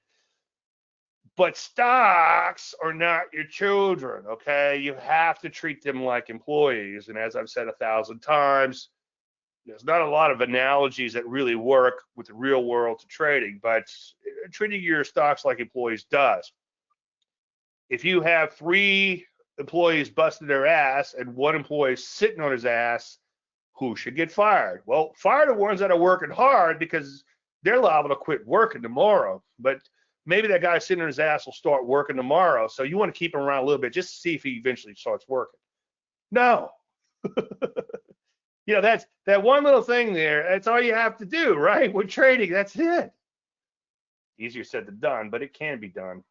But stocks are not your children, okay? You have to treat them like employees. And as I've said 1,000 times, there's not a lot of analogies that really work with the real world to trading, but treating your stocks like employees does. If you have 3 employees busting their ass and 1 employee sitting on his ass, who should get fired? Well, fire the ones that are working hard because they're liable to quit working tomorrow. But maybe that guy sitting on his ass will start working tomorrow. So you want to keep him around a little bit just to see if he eventually starts working. No. You know, that's that one little thing there. That's all you have to do, right? With trading, that's it. Easier said than done, but it can be done.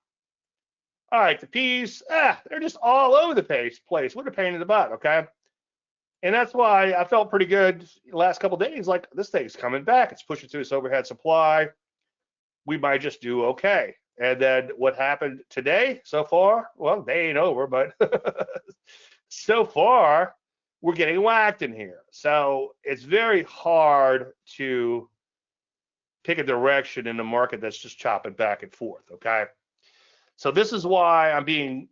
All right, the P's, they're just all over the place. What a pain in the butt, okay? And that's why I felt pretty good the last couple of days, like this thing's coming back. It's pushing through this overhead supply. We might just do okay. And then what happened today so far? Well, they ain't over, but so far, we're getting whacked in here. So it's very hard to pick a direction in the market that's just chopping back and forth, okay? So this is why I'm being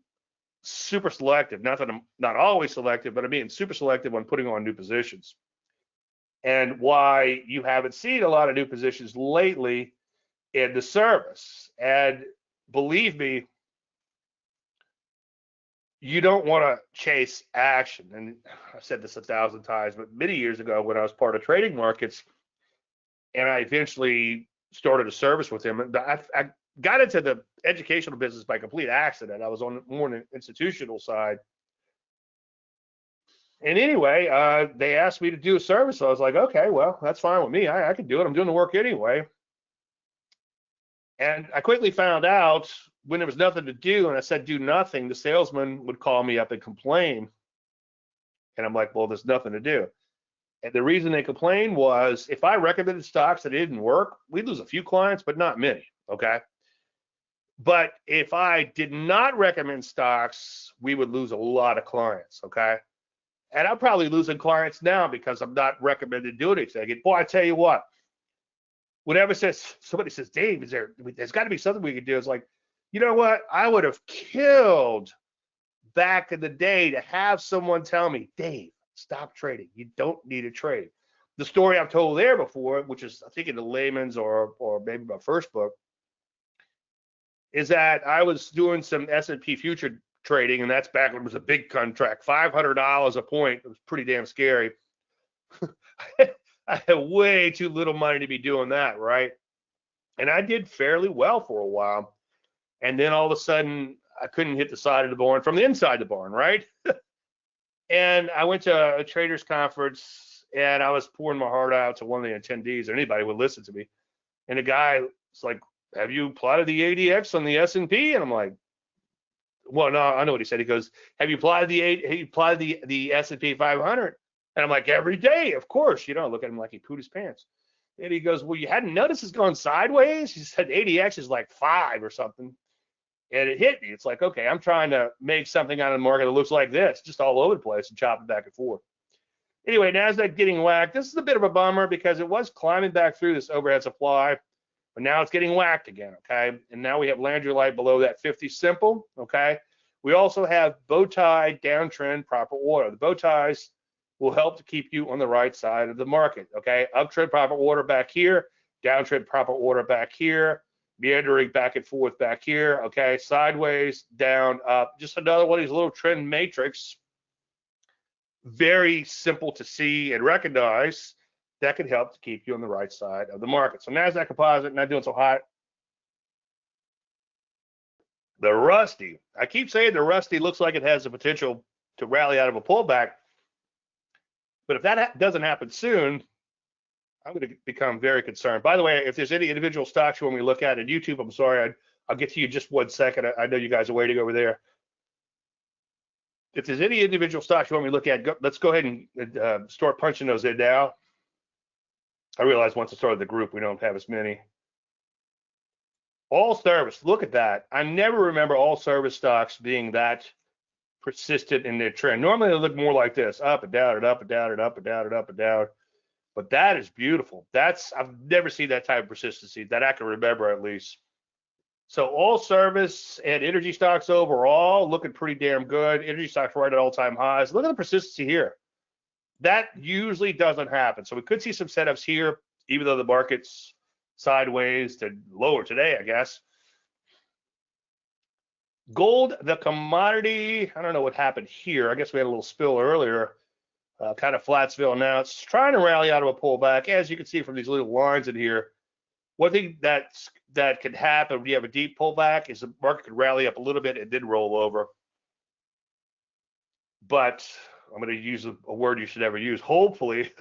super selective. Not that I'm not always selective, but I'm being super selective on putting on new positions. And why you haven't seen a lot of new positions lately in the service. And believe me, you don't want to chase action. And I've said this 1,000 times, but many years ago when I was part of trading markets and I eventually started a service with him, I got into the educational business by complete accident. I was on more on the institutional side. And anyway, they asked me to do a service. So I was like, okay, well, that's fine with me. I can do it. I'm doing the work anyway. And I quickly found out when there was nothing to do and I said do nothing, the salesman would call me up and complain. And I'm like, well, there's nothing to do. And the reason they complained was if I recommended stocks that didn't work, we'd lose a few clients, but not many. Okay. But if I did not recommend stocks, we would lose a lot of clients. Okay. And I'm probably losing clients now because I'm not recommended to do anything. And boy, I tell you what, whenever somebody says, Dave, there's got to be something we can do. It's like, you know what? I would have killed back in the day to have someone tell me, Dave, stop trading. You don't need to trade. The story I've told there before, which is I think in the layman's or maybe my first book, is that I was doing some S&P future trading, and that's back when it was a big contract, $500 a point. It was pretty damn scary. I had way too little money to be doing that, right? And I did fairly well for a while. And then all of a sudden, I couldn't hit the side of the barn from the inside the barn, right? And I went to a traders conference, and I was pouring my heart out to one of the attendees, or anybody would listen to me. And the guy was like, have you plotted the ADX on the S&P? And I'm like, well, no, I know what he said. He goes, have you plotted the S&P 500? And I'm like, every day, of course. You know, I look at him like he pooed his pants. And he goes, well, you hadn't noticed it's going sideways? He said ADX is like 5 or something. And it hit me. It's like, okay, I'm trying to make something out of the market that looks like this, just all over the place and chopping back and forth. Anyway, NASDAQ getting whacked. This is a bit of a bummer because it was climbing back through this overhead supply, but now it's getting whacked again, okay? And now we have Landry light below that 50 simple, okay? We also have bow tie downtrend proper order. The bow ties will help to keep you on the right side of the market, okay? Uptrend proper order back here, downtrend proper order back here, meandering back and forth back here, okay? Sideways, down, up. Just another one of these little trend matrix. Very simple to see and recognize. That can help to keep you on the right side of the market. So NASDAQ composite not doing so hot. The Rusty. I keep saying the Rusty looks like it has the potential to rally out of a pullback. But if that doesn't happen soon, I'm going to become very concerned. By the way, if there's any individual stocks you want me to look at on YouTube, I'm sorry, I'll get to you just 1 second. I know you guys are waiting over there. If there's any individual stocks you want me to look at, let's go ahead and start punching those in now. I realize once I started the group, we don't have as many. All service, look at that. I never remember all service stocks being that persistent in their trend. Normally they look more like this, up and down and up and down and up and down and up and down. But that is beautiful. I've never seen that type of persistency that I can remember at least. So all service and energy stocks overall looking pretty damn good. Energy stocks right at all-time highs. Look at the persistency here. That usually doesn't happen. So we could see some setups here, even though the market's sideways to lower today, I guess. Gold, the commodity, I don't know what happened here. I guess we had a little spill earlier, kind of flat spill now. It's trying to rally out of a pullback. As you can see from these little lines in here, one thing that could happen when you have a deep pullback is the market could rally up a little bit and then roll over. But I'm going to use a word you should never use. Hopefully,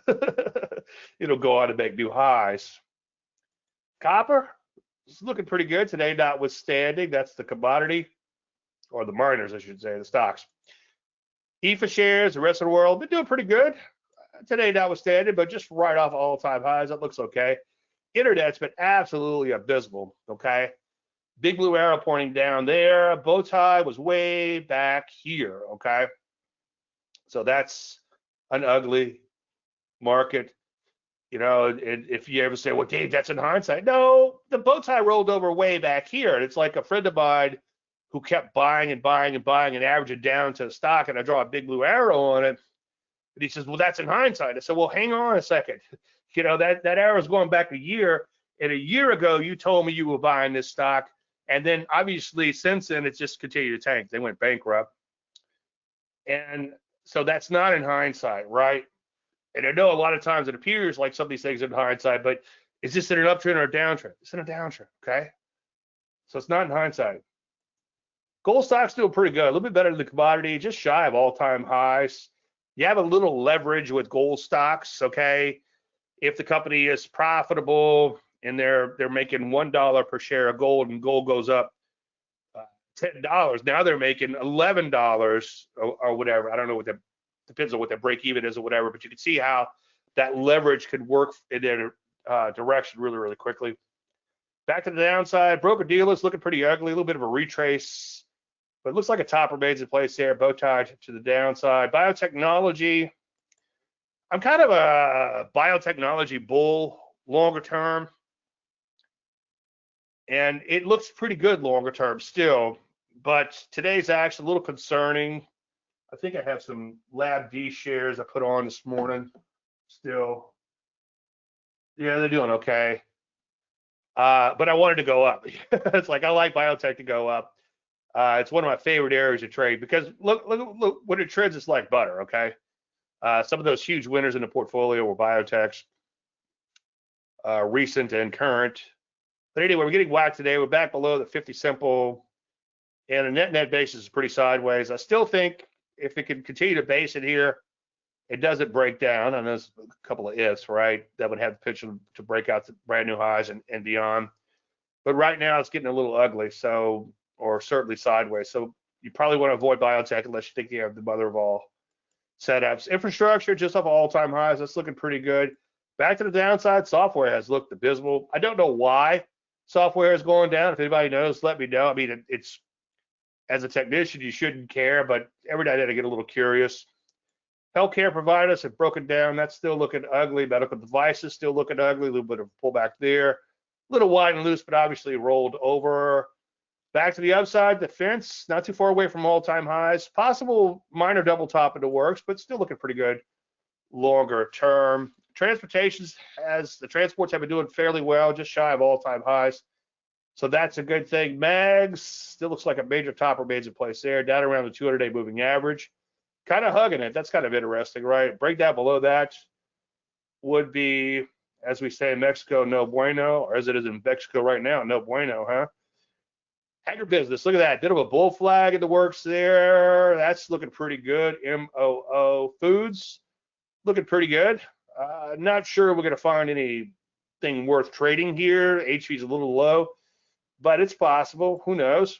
it'll go on to make new highs. Copper is looking pretty good today, notwithstanding. That's the commodity, or the miners, I should say, the stocks. EFA shares, the rest of the world, been doing pretty good today, notwithstanding, but just right off all-time highs. That looks okay. Internet's been absolutely abysmal, okay? Big blue arrow pointing down there. Bow tie was way back here, okay? So that's an ugly market. You know, if you ever say, well, Dave, that's in hindsight. No, the bow tie rolled over way back here. And it's like a friend of mine who kept buying and buying and buying and averaging down to the stock, and I draw a big blue arrow on it. And he says, well, that's in hindsight. I said, well, hang on a second. You know, that arrow is going back a year. And a year ago, you told me you were buying this stock. And then obviously since then, it's just continued to tank. They went bankrupt. And so that's not in hindsight, right? And I know a lot of times it appears like some of these things are in hindsight, but is this in an uptrend or a downtrend? It's in a downtrend, okay? So it's not in hindsight. Gold stock's doing pretty good, a little bit better than the commodity, just shy of all-time highs. You have a little leverage with gold stocks, okay? If the company is profitable and they're making $1 per share of gold, and gold goes up $10. Now they're making $11 or whatever. I don't know what that depends on what that break even is or whatever, but you can see how that leverage could work in their direction really, really quickly. Back to the downside, broker dealers looking pretty ugly, a little bit of a retrace, but it looks like a top remains in place there, bow tie to the downside. Biotechnology, I'm kind of a biotechnology bull longer term, and it looks pretty good longer term still, but today's action a little concerning. I think I have some Lab D shares I put on this morning still. Yeah, they're doing okay. But I wanted to go up. It's like I like biotech to go up. It's one of my favorite areas to trade because look when it trades, it's like butter. Okay, some of those huge winners in the portfolio were biotechs, recent and current. But anyway, we're getting whacked today. We're back below the 50 simple, and the net basis is pretty sideways. I still think if it can continue to base it here, it doesn't break down. And there's a couple of ifs, right? That would have the potential to break out to brand new highs and beyond. But right now it's getting a little ugly, so, or certainly sideways. So you probably want to avoid biotech unless you think you have the mother of all setups. Infrastructure just off all-time highs. That's looking pretty good. Back to the downside, software has looked abysmal. I don't know why software is going down. If anybody knows, let me know. I mean, it's as a technician, you shouldn't care, but every day I get a little curious. Healthcare providers have broken down. That's still looking ugly. Medical devices still looking ugly. A little bit of pullback there. A little wide and loose, but obviously rolled over. Back to the upside, defense, not too far away from all-time highs. Possible minor double top in the works, but still looking pretty good longer term. Transportations, as the transports have been doing fairly well, just shy of all-time highs. So that's a good thing. Mags still looks like a major top remains in place there, down around the 200-day moving average. Kind of hugging it. That's kind of interesting, right? Breakdown below that would be, as we say in Mexico, no bueno, or as it is in Mexico right now, no bueno, huh? Agribusiness, look at that. Bit of a bull flag in the works there. That's looking pretty good. MOO Foods, looking pretty good. Not sure we're going to find anything worth trading here. HV is a little low, but it's possible. Who knows?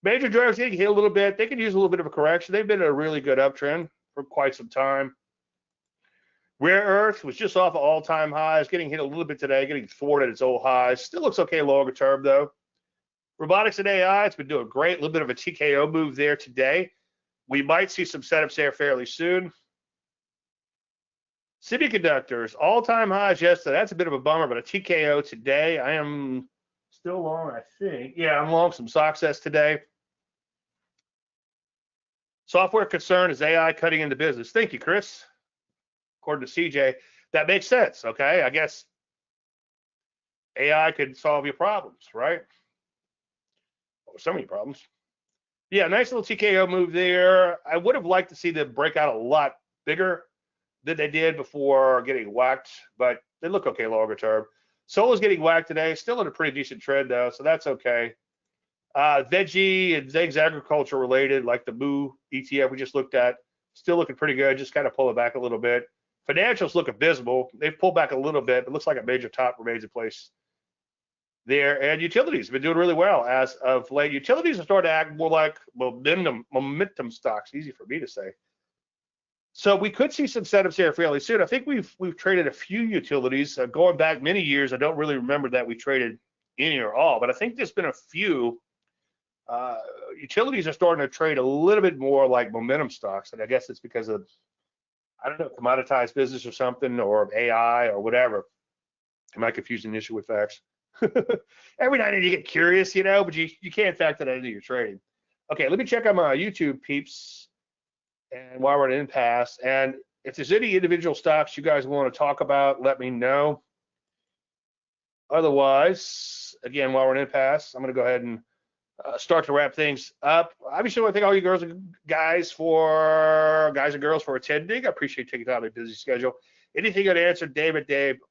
Major drugs getting hit a little bit. They could use a little bit of a correction. They've been in a really good uptrend for quite some time. Rare earth was just off of all-time highs, getting hit a little bit today, getting thwarted at its old highs. Still looks okay longer term, though. Robotics and AI, it's been doing great. A little bit of a TKO move there today. We might see some setups there fairly soon. Semiconductors, all-time highs yesterday. That's a bit of a bummer, but a TKO today. I am still long, I think. Yeah, I'm long some Success today. Software concern is AI cutting into business. Thank you, Chris. According to CJ, that makes sense, okay? I guess AI could solve your problems, right? Oh, so many problems. Yeah, nice little TKO move there. I would have liked to see them break out a lot bigger than they did before getting whacked, but they look okay longer term. Solar's getting whacked today, still in a pretty decent trend though, so that's okay. Veggie and things agriculture related, like the MOO ETF we just looked at, still looking pretty good, just kind of pull it back a little bit. Financials look abysmal. They've pulled back a little bit. It looks like a major top remains in place there. And utilities have been doing really well as of late. Utilities are starting to act more like momentum stocks, easy for me to say. So we could see some setups here fairly soon. I think we've traded a few utilities going back many years. I don't really remember that we traded any or all, but I think there's been a few. Utilities are starting to trade a little bit more like momentum stocks, and I guess it's because of, I don't know, commoditized business or something, or AI or whatever. Am I confusing the issue with facts? Every now and then you get curious, you know, but you can't factor that into your trading. Okay, let me check on my YouTube peeps. And while we're at impasse, and if there's any individual stocks you guys want to talk about, let me know. Otherwise, again, while we're in impasse, I'm going to go ahead and start to wrap things up. Obviously, I want to thank all you girls and guys and girls for attending. I appreciate taking time out of your busy schedule. Anything you got to answer,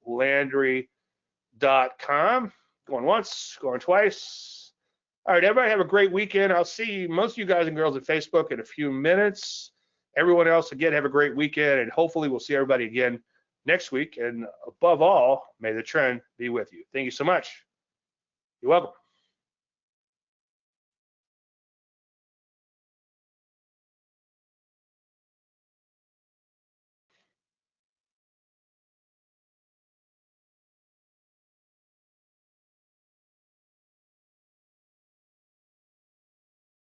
Landry.com. Going once, going twice. All right, everybody have a great weekend. I'll see most of you guys and girls at Facebook in a few minutes. Everyone else, again, have a great weekend, and hopefully we'll see everybody again next week. And above all, may the trend be with you. Thank you so much. You're welcome.